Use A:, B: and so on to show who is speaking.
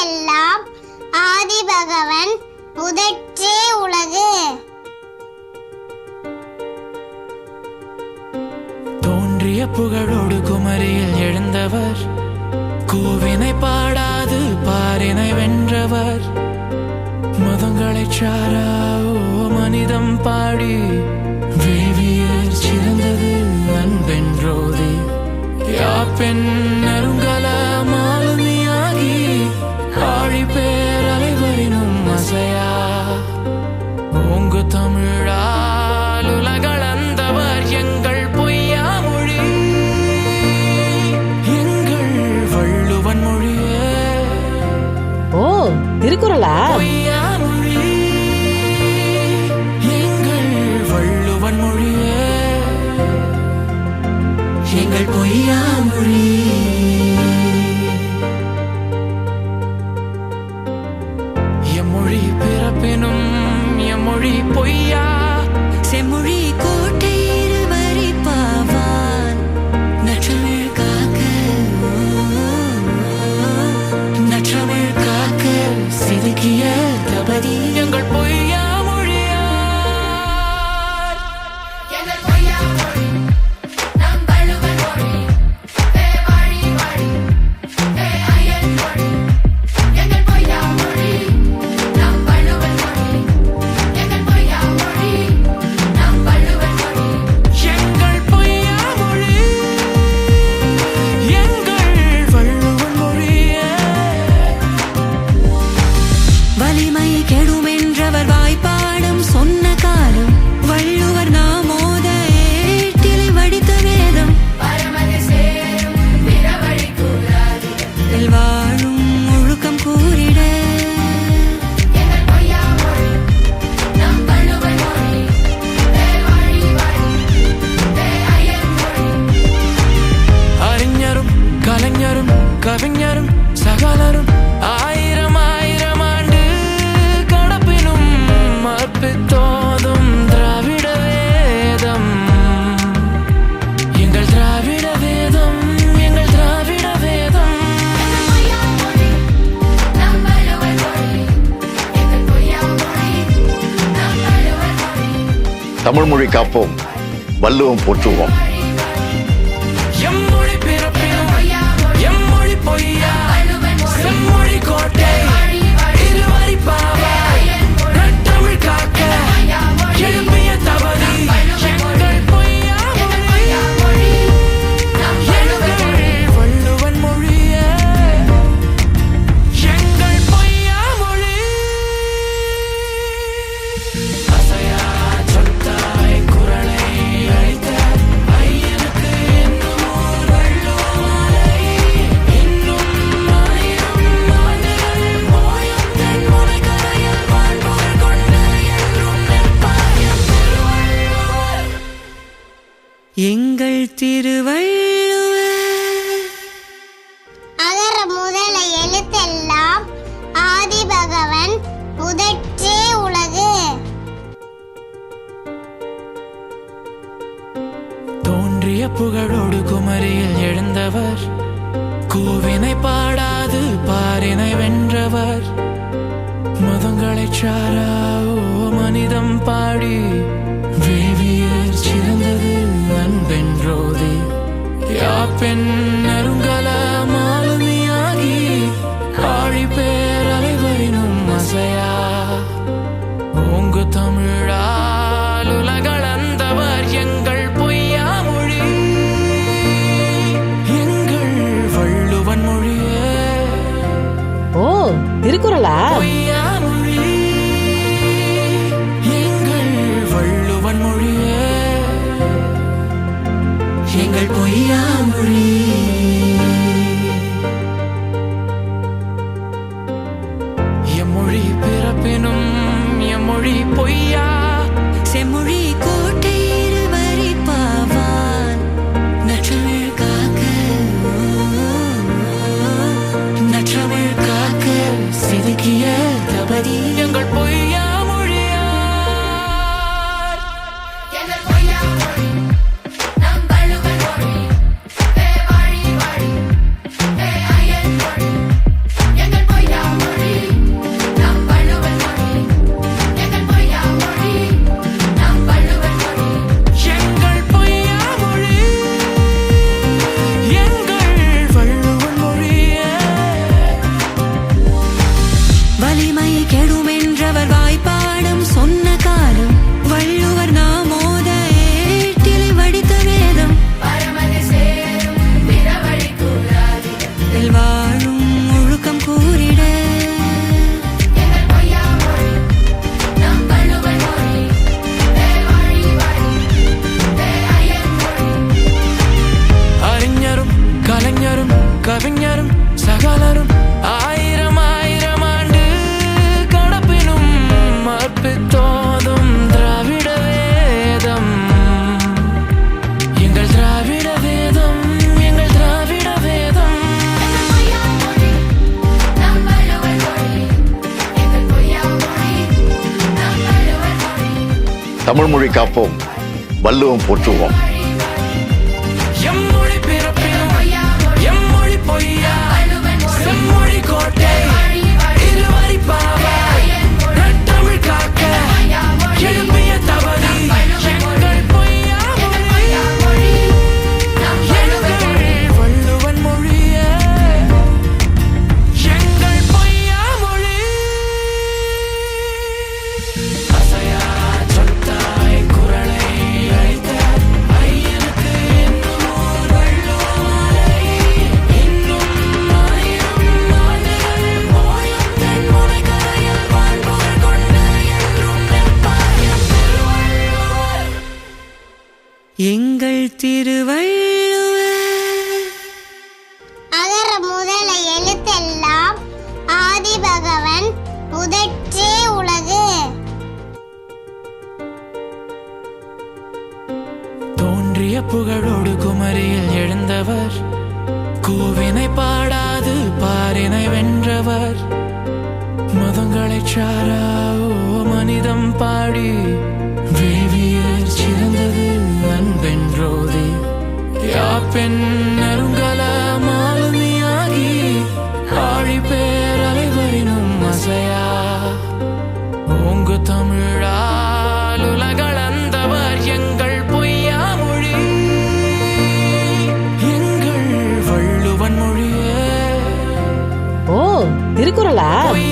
A: எழுத்தெல்லாம் ஆதிபகவன் முதற்றே உலகு.
B: தோன்றிய புகழோடு குமரியில் எழுந்தவர், கோவினை பாடாது பாரினை வென்றவர். மதங்களை சாராவோ மனிதம் பாடி வேவியர் சிறந்தது அன்பென்றோதி. யாப்பெண் நெருங்கல மாலுமியாகி ஆழி பேர் அலைவரினும் அசையா. ஓங்கு தமிழால் உலகளந்தவர் எங்கள் பொய்யா மொழி, எங்கள் வள்ளுவன் மொழியே.
C: ஓ, திருக்குறளா?
B: பொய்யா மொழி எங்கள் வள்ளுவன் மொழியே, எங்கள் பொய்யா மொழி. எம்மொழி பிறப்பினும் எம்மொழி பொய்யா.
D: செம்மொழி கோட்டை இருவரி பாவான் நற்றமிழ் காக்க,
B: நற்றமிழ் காக்க செதுக்கிய தபதி எங்கள் பொய்யா மொழியா.
D: வலிமை கெடுமென்றவர் வாய்ப்பாடும் சொன்ன காலம், வள்ளுவர் நாமோத ஏட்டிலை வடித்த வேதம். வாழும் ஒழுக்கம் கூறிட
B: அறிஞரும் கலைஞரும் கவிஞரும் சகலரும் ஆயிரம் ஆயிரம் ஆண்டு கடப்பினும் அற்பித்தோதும் திராவிட வேதம், எங்கள் திராவிட வேதம், எங்கள் திராவிட வேதம்.
E: தமிழ் மொழி காப்போம், வள்ளுவம் போற்றுவோம்.
B: எம்மொழி பிறப்பினும் எம்மொழி பொய்யா. செம்மொழி கோட்டை இருவரி பாவா நற்றமிழ் காக்க எழுப்பிய தவறி எங்கள் பொய்யா மொழி, எங்கள் வள்ளுவன் மொழியே, எங்கள் பொய்யா மொழி. அசையா சொத்தாய் குரலை அழித்த ஐயனுக்கு என்னும் ஓர் வள்ளுவமாலை. இன்னும் ஆயிரம் ஆண்டுகள் போயும் தென் முனைக்கரையில் வாழ்வோர் கொண்டு என்றும் நிற்பார் எம் திருவள்ளுவர்.
D: எங்கள் திருவள்ளுவர்.
A: அகர முதல எழுத்தெல்லாம் ஆதிபகவன் முதற்றே உலகு.
B: தோன்றிய புகழோடு குமரியில் எழுந்தவர், கோவினை பாடாது பாரினை வென்றவர். மதங்களை சாராவோ மனிதம் பாடி வேவியர் சிறந்தது அன்பென்றோதி. யாப்பெண் நெருங்கல மாலுமியாகி ஆழி பேர் அலைவரினும் அசையா. ஓங்கு தமிழால் உலகளந்தவர் எங்கள் பொய்யா மொழி, எங்கள் வள்ளுவன் மொழியே.
C: ஓ, திருக்குறளா?
B: பொய்யா மொழி எங்கள் வள்ளுவன் மொழியே, எங்கள் பொய்யா மொழி. எம்மொழி பிறப்பினும் எம்மொழி பொய்யா.
D: செம்மொழி கோட்டை இருவரி பாவான் நற்றமிழ் காக்க,
B: நற்றமிழ் காக்க செதுக்கிய தபதி எங்கள் பொய்யா மொழியா.
D: எங்கள் பொய்யா மொழி நம் வள்ளுவன் மொழி.
B: சகலரும் ஆயிரம் ஆயிரம் ஆண்டு கடப்பினும் அற்பித்தோதும் திராவிட வேதம் எங்கள் திராவிட வேதம் எங்கள் திராவிட வேதம்
E: தமிழ் மொழி காப்போம், வள்ளுவம் போற்றுவோம்.
B: எம்மொழி பிறப்பினும் எம்மொழி பொய்யா செம்மொழி கோட்டை இருவரி பாவாய் நற்றமிழ் காக்க எழுப்பிய தவறி எங்கள் பொய்யா மொழி எங்கள் வள்ளுவன் மொழியே எங்கள் பொய்யா மொழி அசையா சொத்தாய் குரலை அழைத்த ஐயனுக்கு இன்னும் ஓர் வள்ளுவமாலை இன்னும் ஆயிரம் ஆண்டுகள் போயும் தென்முனை கரையில் வாழ்பவர் கொண்டு என்றும் நிற்பாயம் திருவள்ளுவர்
D: எங்கள் திருவள்ளுவர்.
A: அகர முதல எழுத்தெல்லாம் ஆதி பகவன் முதற்றே உலகு.
B: தோன்றிய புகழோடு குமரியில் எழுந்தவர் கூவினை பாடாது பாரினை வென்றவர் மதங்களைச் சாரா மனிதம் பாடி வேவியர் சிறந்தது அன்பென்றோதி யாப்பெண் நெருங்கல மாலுமியாகி ஆழி பேர் அலைவரினும் அசையா ஓங்கு தமிழால் உலகளந்தவர் எங்கள் பொய்யா மொழி எங்கள் வள்ளுவன் மொழியே
C: ஓ திருக்குறளா?
B: பொய்யா